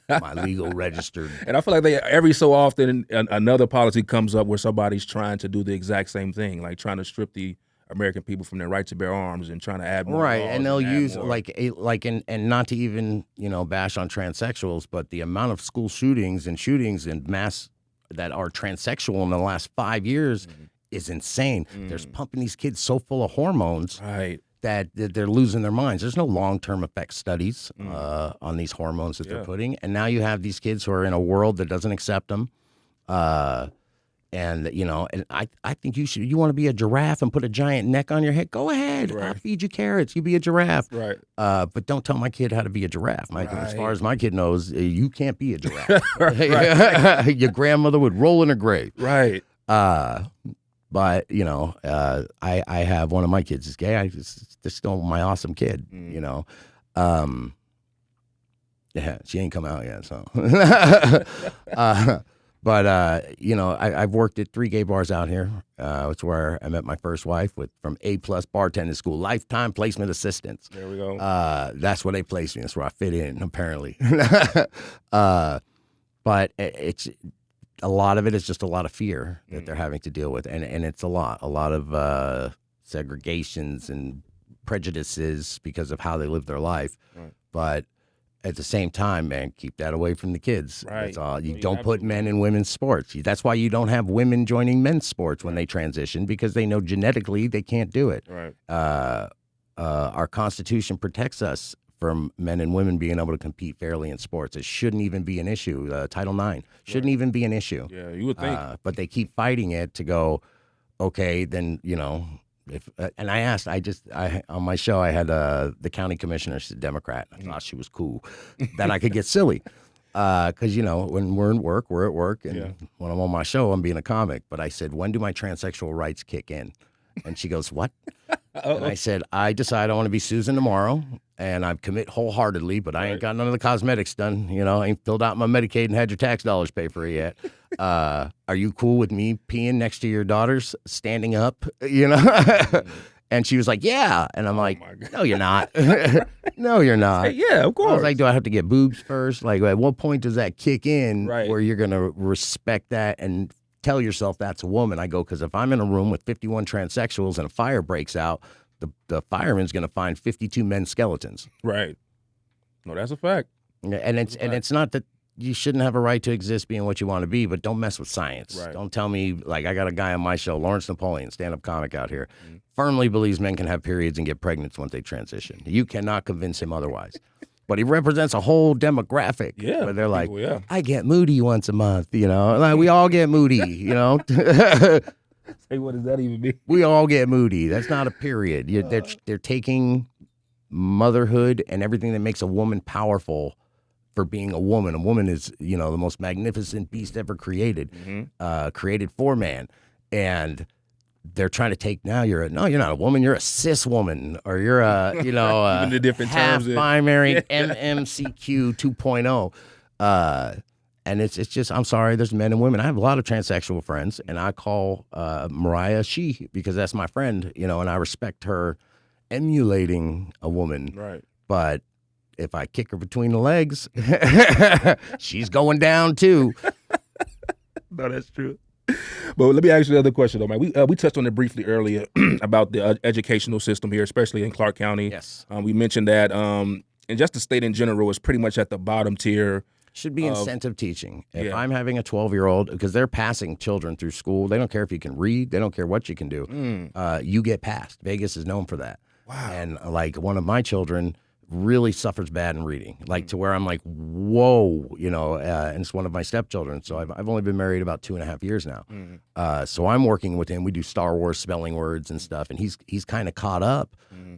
My legal registered. And I feel like every so often another policy comes up where somebody's trying to do the exact same thing, like trying to strip the American people from their right to bear arms and trying to add more. Right, and they'll use and not to even bash on transsexuals, but the amount of school shootings and mass that are transsexual in the last 5 years is insane. There's pumping these kids so full of hormones. Right. That they're losing their minds. There's no long-term effect studies on these hormones that they're putting. And now you have these kids who are in a world that doesn't accept them. And I think you want to be a giraffe and put a giant neck on your head, go ahead. Right. I'll feed you carrots. You be a giraffe. Right. But don't tell my kid how to be a giraffe. As far as my kid knows, you can't be a giraffe. Your grandmother would roll in her grave. Right. But, I have one of my kids is gay. This is still my awesome kid, Yeah, she ain't come out yet, so. I've worked at 3 gay bars out here. It's where I met my first wife from A+ bartending school, lifetime placement assistance. There we go. That's where they placed me. That's where I fit in, apparently. But it's... A lot of it is just a lot of fear that they're having to deal with, and it's a lot of segregations and prejudices because of how they live their life. Right. But at the same time, man, keep that away from the kids. Right. That's all. You don't put men in women's sports. That's why you don't have women joining men's sports when they transition, because they know genetically they can't do it. Right. Our Constitution protects us from men and women being able to compete fairly in sports. It shouldn't even be an issue. Title IX shouldn't even be an issue. Yeah, you would think. But they keep fighting it to go, okay, then, if and I asked, on my show, I had the county commissioner, she's a Democrat. I thought she was cool, that I could get silly. Because, when we're in work, we're at work. And when I'm on my show, I'm being a comic. But I said, when do my transsexual rights kick in? And she goes, what? And I said, I decide I want to be Susan tomorrow, and I commit wholeheartedly, but I ain't got none of the cosmetics done. I ain't filled out my Medicaid and had your tax dollars pay for it yet. Are you cool with me peeing next to your daughters, standing up, And she was like, yeah. And I'm like, no, you're not. No, you're not. Hey, yeah, of course. I was like, do I have to get boobs first? Like, at what point does that kick in where you're going to respect that and tell yourself that's a woman? I go, because if I'm in a room with 51 transsexuals and a fire breaks out, the fireman's going to find 52 men's skeletons. Right. No, that's a fact. And it's not that you shouldn't have a right to exist being what you want to be, but don't mess with science. Right. Don't tell me, like, I got a guy on my show, Lawrence Napoleon, stand-up comic out here, firmly believes men can have periods and get pregnant once they transition. You cannot convince him otherwise. But he represents a whole demographic. Yeah. Where they're like, I get moody once a month, Like, we all get moody, Say, what does that even mean? We all get moody. That's not a period. They're taking motherhood and everything that makes a woman powerful for being a woman. A woman is, the most magnificent beast ever created, created for man. And they're trying to take now you're not a woman, you're a cis woman, or you're a, the different half terms binary MMCQ 2.0. And it's just, I'm sorry, there's men and women. I have a lot of transsexual friends, and I call Mariah she, because that's my friend, and I respect her emulating a woman. Right. But if I kick her between the legs, she's going down too. No, that's true. But let me ask you the other question, though, man. We touched on it briefly earlier about the educational system here, especially in Clark County. Yes. We mentioned that, and just the state in general is pretty much at the bottom tier. Should be incentive teaching. If I'm having a 12-year-old, because they're passing children through school, they don't care if you can read, they don't care what you can do. You get passed. Vegas is known for that. Wow. And like one of my children really suffers bad in reading, like to where I'm like, whoa, and it's one of my stepchildren. So I've only been married about 2.5 years now. So I'm working with him. We do Star Wars spelling words and stuff, and he's kind of caught up,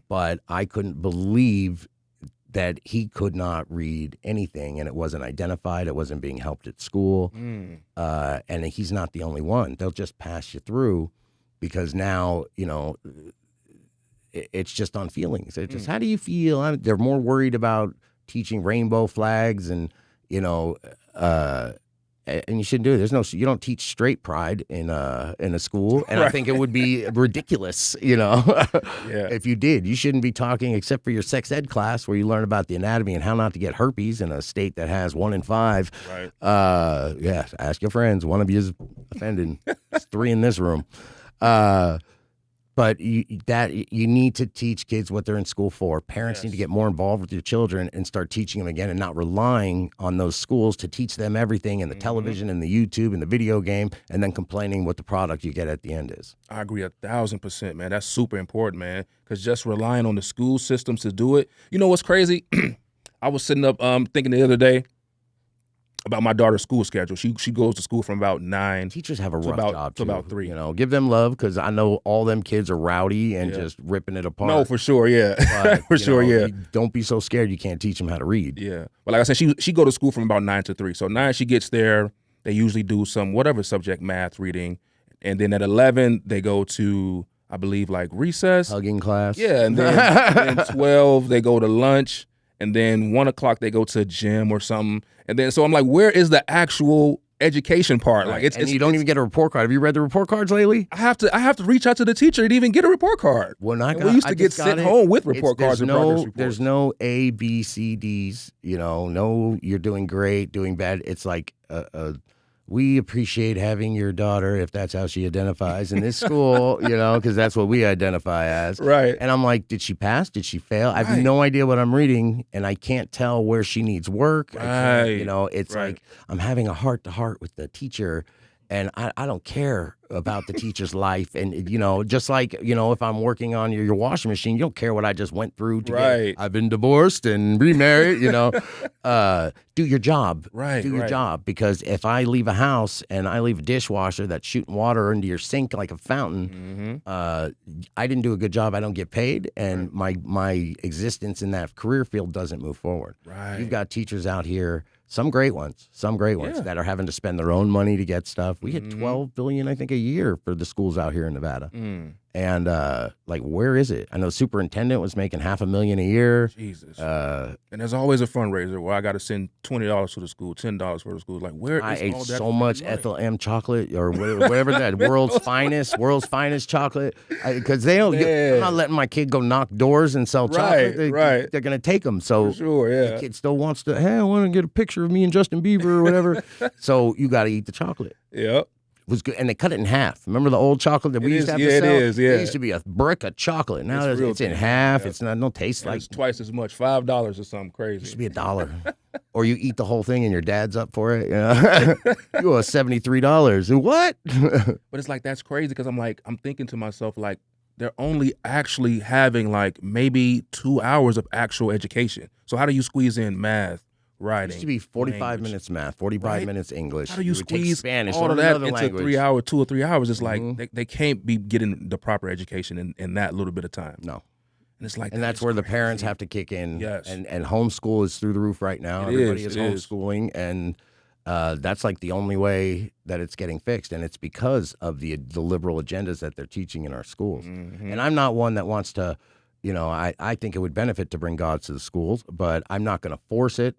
but I couldn't believe that he could not read anything, and it wasn't identified. It wasn't being helped at school. And he's not the only one. They'll just pass you through because now, it's just on feelings. It's just, how do you feel? They're more worried about teaching rainbow flags and, and you shouldn't do it. You don't teach straight pride in a school, and I think it would be ridiculous, if you did. You shouldn't be talking, except for your sex ed class where you learn about the anatomy and how not to get herpes in a state that has 1 in 5. Right. Ask your friends. One of you is offended. There's 3 in this room. But you need to teach kids what they're in school for. Parents need to get more involved with your children and start teaching them again, and not relying on those schools to teach them everything, and the television and the YouTube and the video game, and then complaining what the product you get at the end is. I agree 1,000%, man. That's super important, man, because just relying on the school systems to do it. You know what's crazy? I was sitting up thinking the other day about my daughter's school schedule. She goes to school from about 9. Teachers have a rough job too. To about 3. Give them love, because I know all them kids are rowdy and just ripping it apart. No, for sure, yeah. But, for sure, yeah. Don't be so scared you can't teach them how to read. Yeah. But like I said, she go to school from about 9 to 3. So 9 she gets there. They usually do some whatever subject, math, reading. And then at 11, they go to, I believe, like recess. Hugging class. Yeah. And then 12, they go to lunch. And then 1 o'clock they go to a gym or something. And then so I'm like, where is the actual education part? Right. Like you don't even get a report card. Have you read the report cards lately? I have to reach out to the teacher to even get a report card. Well, we used to get sent home with report cards and progress reports. There's no A, B, C, D's. No, you're doing great, doing bad. It's like we appreciate having your daughter, if that's how she identifies in this school, because that's what we identify as. Right. And I'm like, did she pass? Did she fail? I have no idea what I'm reading, and I can't tell where she needs work. Right. It's like I'm having a heart-to-heart with the teacher, and I don't care about the teacher's life. And, just like, if I'm working on your washing machine, you don't care what I just went through to get. I've been divorced and remarried, do your job. Right. Do your job. Because if I leave a house and I leave a dishwasher that's shooting water into your sink like a fountain, I didn't do a good job. I don't get paid. And my existence in that career field doesn't move forward. Right. You've got teachers out here, some great ones that are having to spend their own money to get stuff. We get $12 billion, I think, a year for the schools out here in Nevada. And where is it? I know the superintendent was making $500,000 a year. Jesus. And there's always a fundraiser where I got to send $20 to the school, $10 for the school. Like, where is I ate all that so much money? Ethel M chocolate or whatever that world's finest chocolate. Because I'm not letting my kid go knock doors and sell chocolate. They're gonna take them. So for sure, yeah. The kid still wants to. Hey, I want to get a picture of me and Justin Bieber or whatever. So you got to eat the chocolate. Yep. It was good, and they cut it in half. Remember the old chocolate that we used to have to sell? It is, yeah. It used to be a brick of chocolate. Now it's in half. Yeah. It's not no taste like. It's twice as much, $5 or something crazy. It used to be $1. Or you eat the whole thing and your dad's up for it. You owe $73. What? But it's like, that's crazy, because I'm thinking to myself, like, they're only actually having like maybe 2 hours of actual education. So how do you squeeze in math, writing? It used to be 45 minutes math, 45 minutes English. How do you squeeze Spanish, all of that into language. 3 hours, 2 or 3 hours? It's like they can't be getting the proper education in that little bit of time. No. And it's like, and that's where the parents have to kick in. Yes. And homeschool is through the roof right now. Everybody is homeschooling, and that's like the only way that it's getting fixed, and it's because of the liberal agendas that they're teaching in our schools. And I'm not one that wants to, I think it would benefit to bring God to the schools, but I'm not going to force it,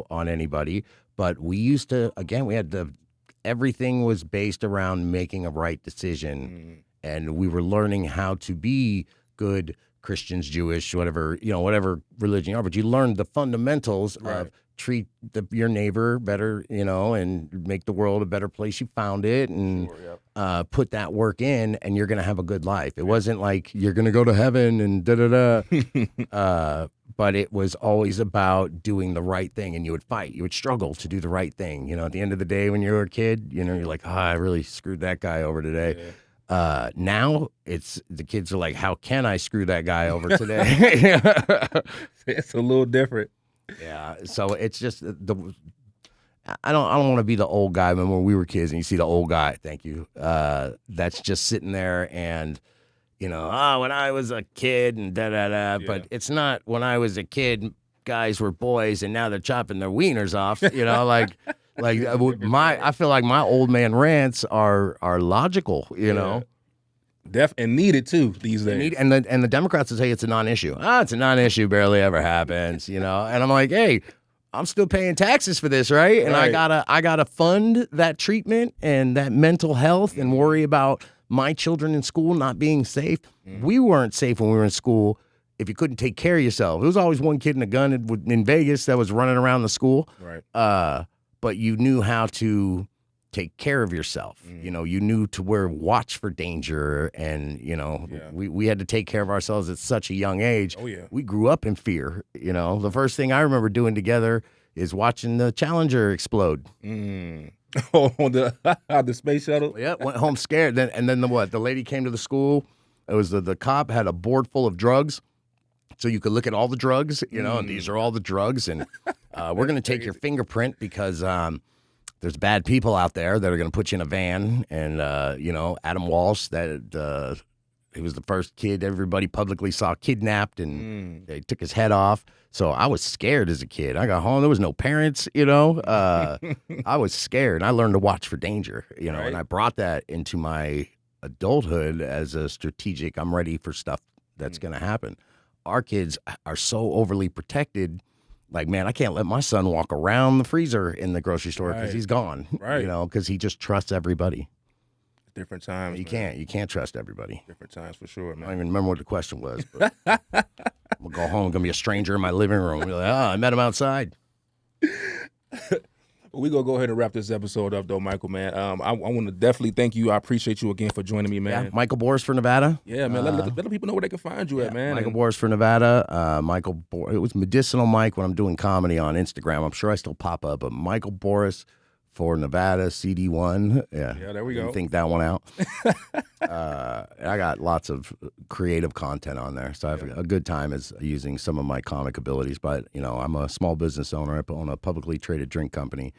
on anybody. But we used to, again, everything was based around making a right decision, and we were learning how to be good Christians, Jewish, whatever religion you are, but you learned the fundamentals of treat your neighbor better, and make the world a better place you found it, and put that work in, and you're going to have a good life. It wasn't like you're going to go to heaven and da-da-da. But it was always about doing the right thing, and you would fight. You would struggle to do the right thing. At the end of the day when you were a kid, you're like, I really screwed that guy over today. Now the kids are like, how can I screw that guy over today? It's a little different. Yeah. So it's just I don't want to be the old guy. When we were kids and you see the old guy, thank you. That's just sitting there and, when I was a kid and da-da-da. Yeah. But it's not when I was a kid, guys were boys and now they're chopping their wieners off, I feel like my old man rants are logical, know. And needed too these days. And the Democrats will say it's a non-issue. It's a non-issue, barely ever happens, And I'm like, hey, I'm still paying taxes for this, right? And I gotta fund that treatment and that mental health and worry about my children in school not being safe. We weren't safe when we were in school if you couldn't take care of yourself. There was always one kid in a gun in Vegas that was running around the school. Right. But you knew how to take care of yourself. You knew to watch for danger. And, we had to take care of ourselves at such a young age. Oh, yeah. We grew up in fear. The first thing I remember doing together is watching the Challenger explode. Oh, the space shuttle? Yeah, went home scared. Then the lady came to the school. It was the cop had a board full of drugs. So you could look at all the drugs, and these are all the drugs. And we're going to take your fingerprint because there's bad people out there that are going to put you in a van. And, Adam Walsh, he was the first kid everybody publicly saw kidnapped, and they took his head off. So I was scared as a kid. I got home. There was no parents, I was scared. And I learned to watch for danger, right. And I brought that into my adulthood as a strategic, I'm ready for stuff that's going to happen. Our kids are so overly protected. Like, man, I can't let my son walk around the freezer in the grocery store because he's gone. Right. because he just trusts everybody. Different times. You can't trust everybody. Different times for sure, man. I don't even remember what the question was. But I'm gonna go home. I'm gonna be a stranger in my living room. Be like, I met him outside. We're going to go ahead and wrap this episode up, though, Michael, man. I want to definitely thank you. I appreciate you again for joining me, man. Yeah, Michael Boris for Nevada. Yeah, man. Let the people know where they can find you at, man. Michael Boris for Nevada. It was Medicinal Mike when I'm doing comedy on Instagram. I'm sure I still pop up, but Michael Boris for Nevada, CD1. Yeah, there we go. Think that one out. I got lots of creative content on there, so I have a good time is using some of my comic abilities. But I'm a small business owner. I own a publicly traded drink company,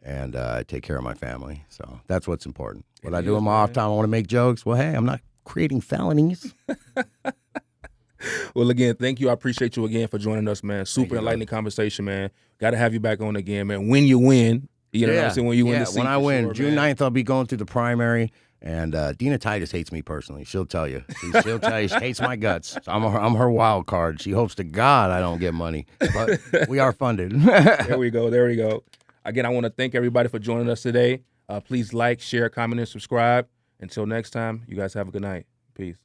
and I take care of my family. So that's what's important. What I do in my off time, I want to make jokes. Well, hey, I'm not creating felonies. Well, again, thank you. I appreciate you again for joining us, man. Super enlightening conversation, man. Got to have you back on again, man. When you win. You know what I'm saying? When you win the seat. When I win. Sure, June 9th, I'll be going through the primary. And Dina Titus hates me personally. She'll tell you. She'll tell you she hates my guts. So I'm her wild card. She hopes to God I don't get money. But we are funded. There we go. Again, I want to thank everybody for joining us today. Please like, share, comment, and subscribe. Until next time, you guys have a good night. Peace.